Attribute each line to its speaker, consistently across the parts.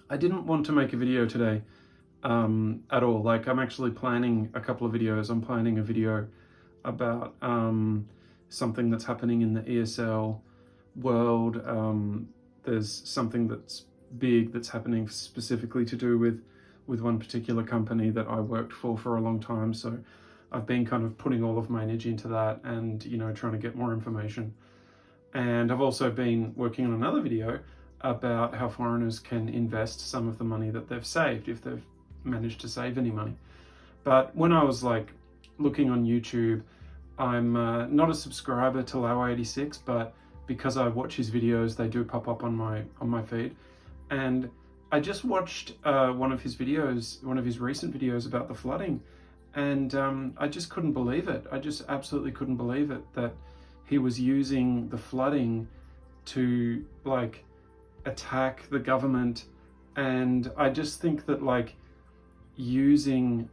Speaker 1: I didn't want to make a video today at all. Like, I'm actually planning a couple of videos. I'm planning a video about something that's happening in the ESL world. There's something that's big that's happening specifically to do with one particular company that I worked for a long time. So I've been kind of putting all of my energy into that and, trying to get more information. And I've also been working on another video about how foreigners can invest some of the money that they've saved, if they've managed to save any money. But when I was looking on YouTube, I'm not a subscriber to Laowhy86s, but because I watch his videos, they do pop up on my feed. And I just watched one of his videos, one of his recent videos about the flooding, and I just couldn't believe it. I just absolutely couldn't believe it that he was using the flooding to attack the government. And I just think that using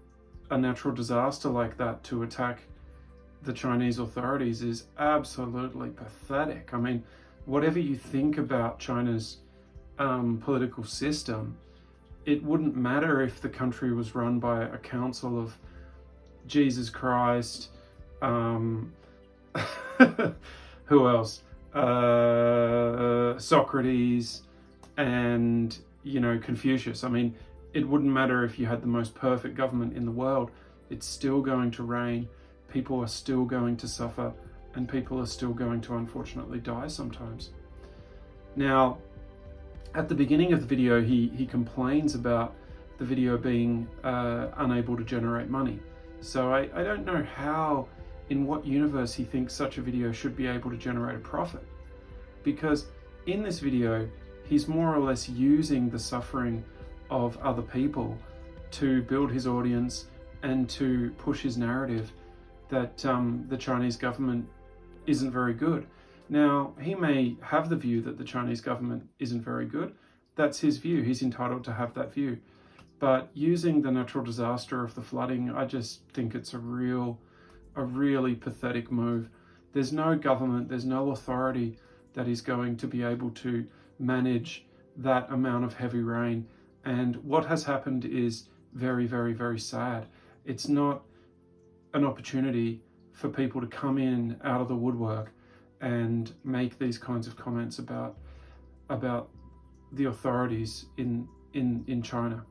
Speaker 1: a natural disaster like that to attack the Chinese authorities is absolutely pathetic. I mean, whatever you think about China's political system, it wouldn't matter if the country was run by a council of Jesus Christ, who else? Socrates and, Confucius. I mean, it wouldn't matter if you had the most perfect government in the world. It's still going to rain. People are still going to suffer, and people are still going to unfortunately die sometimes. Now, at the beginning of the video, he complains about the video being unable to generate money. So I don't know how, in what universe he thinks such a video should be able to generate a profit. Because in this video, he's more or less using the suffering of other people to build his audience and to push his narrative that the Chinese government isn't very good. Now, he may have the view that the Chinese government isn't very good. That's his view. He's entitled to have that view. But using the natural disaster of the flooding, I just think it's a really pathetic move. There's no government, there's no authority that is going to be able to manage that amount of heavy rain. And what has happened is very, very, very sad. It's not an opportunity for people to come in out of the woodwork and make these kinds of comments about the authorities in China.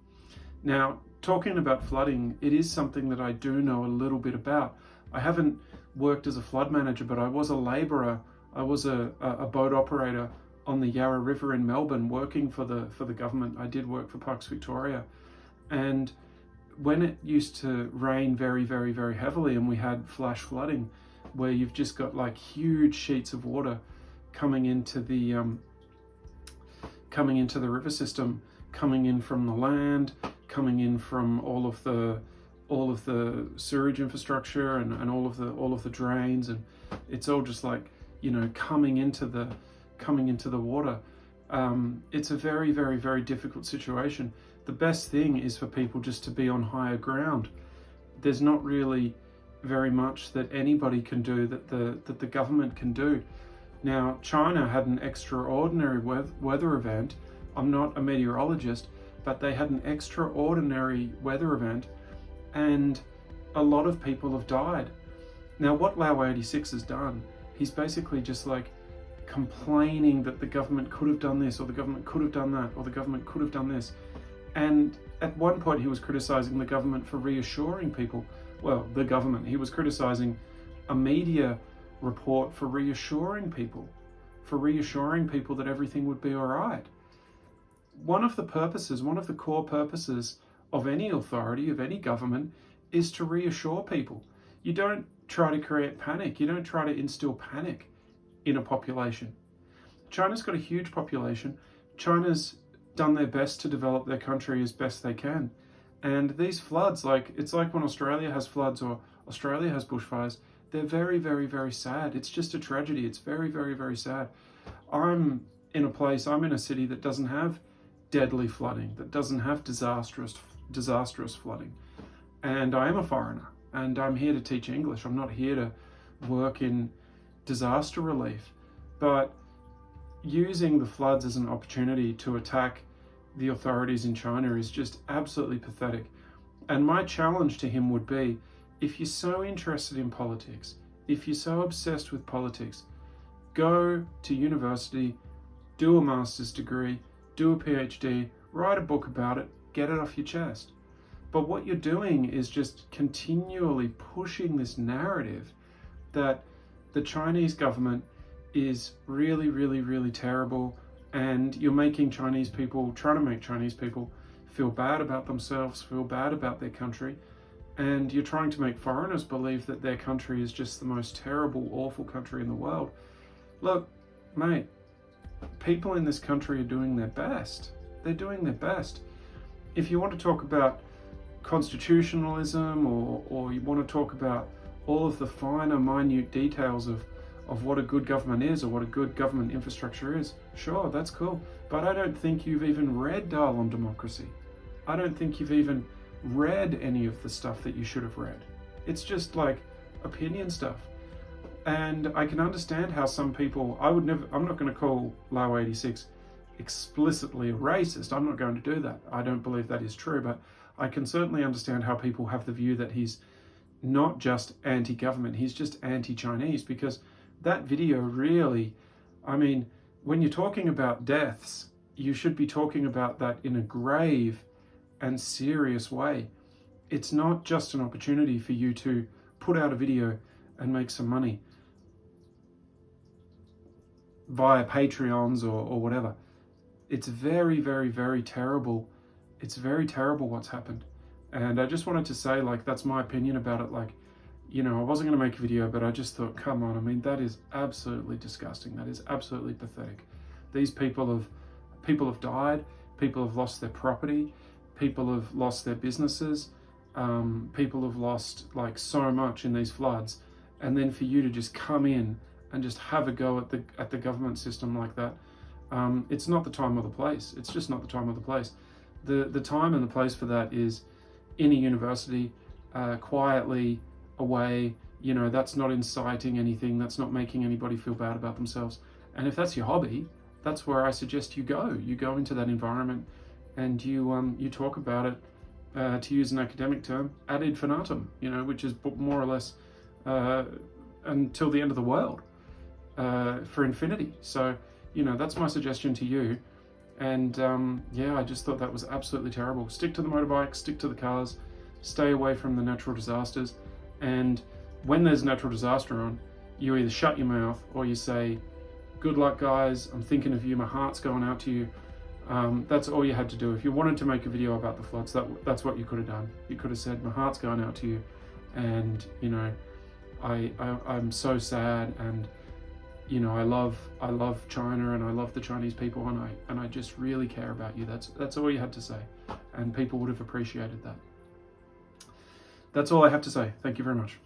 Speaker 1: Now, talking about flooding, it is something that I do know a little bit about. I haven't worked as a flood manager, but I was a labourer. I was a boat operator on the Yarra River in Melbourne, working for the government. I did work for Parks Victoria. And when it used to rain very, very, very heavily, and we had flash flooding, where you've just got huge sheets of water coming into the river system, coming in from the land, coming in from all of the sewage infrastructure and all of the drains, and it's all just coming into the water. It's a very, very, very difficult situation. The best thing is for people just to be on higher ground. There's not really very much that anybody can do that the government can do. Now, China had an extraordinary weather event. I'm not a meteorologist, but they had an extraordinary weather event, and a lot of people have died. Now, what Laowhy86s has done, he's basically just complaining that the government could have done this, or the government could have done that, or the government could have done this. And at one point he was criticizing the government for reassuring people. Well, the government, he was criticizing a media report for reassuring people that everything would be all right. One of the core purposes of any authority, of any government, is to reassure people. You don't try to create panic. You don't try to instill panic in a population. China's got a huge population. China's done their best to develop their country as best they can. And these floods, it's like when Australia has floods or Australia has bushfires, they're very, very, very sad. It's just a tragedy. It's very, very, very sad. I'm in a city that doesn't have deadly flooding, that doesn't have disastrous flooding. And I am a foreigner, and I'm here to teach English. I'm not here to work in disaster relief. But using the floods as an opportunity to attack the authorities in China is just absolutely pathetic. And my challenge to him would be, if you're so interested in politics, if you're so obsessed with politics, go to university, do a master's degree, do a PhD, write a book about it, get it off your chest. But what you're doing is just continually pushing this narrative that the Chinese government is really, really, really terrible, and you're making Chinese people, trying to make Chinese people feel bad about themselves, feel bad about their country, and you're trying to make foreigners believe that their country is just the most terrible, awful country in the world. Look, mate, people in this country are doing their best. They're doing their best. If you want to talk about constitutionalism, or you want to talk about all of the finer, minute details of what a good government is, or what a good government infrastructure is, sure, that's cool. But I don't think you've even read Dial on Democracy. I don't think you've even read any of the stuff that you should have read. It's just like opinion stuff. And I can understand how some people, I'm not going to call Laowhy86 explicitly a racist. I'm not going to do that. I don't believe that is true, but I can certainly understand how people have the view that he's not just anti-government, he's just anti-Chinese, because that video really, I mean, when you're talking about deaths, you should be talking about that in a grave and serious way. It's not just an opportunity for you to put out a video and make some money via Patreons or whatever. It's very, very, very terrible. It's very terrible what's happened. And I just wanted to say, like, that's my opinion about it. Like, you know, I wasn't going to make a video, but I just thought, come on, I mean, that is absolutely disgusting. That is absolutely pathetic. These people have died, people have lost their property, people have lost their businesses, people have lost like so much in these floods. And then for you to just come in and just have a go at the government system like that, it's not the time or the place. It's just not the time or the place. The time and the place for that is in a university, quietly away. You know, that's not inciting anything. That's not making anybody feel bad about themselves. And if that's your hobby, that's where I suggest you go. You go into that environment and you talk about it, to use an academic term, ad infinitum, you know, which is more or less until the end of the world, for infinity. So, you know, that's my suggestion to you. And yeah, I just thought that was absolutely terrible. Stick to the motorbikes, stick to the cars, stay away from the natural disasters. And when there's a natural disaster on, you either shut your mouth or you say, good luck guys, I'm thinking of you, my heart's going out to you. That's all you had to do. If you wanted to make a video about the floods, that's what you could have done. You could have said, my heart's going out to you, and you know, I'm so sad, and you know, I love China, and I love the Chinese people, and I just really care about you. That's all you had to say, and people would have appreciated that. That's all I have to say. Thank you very much.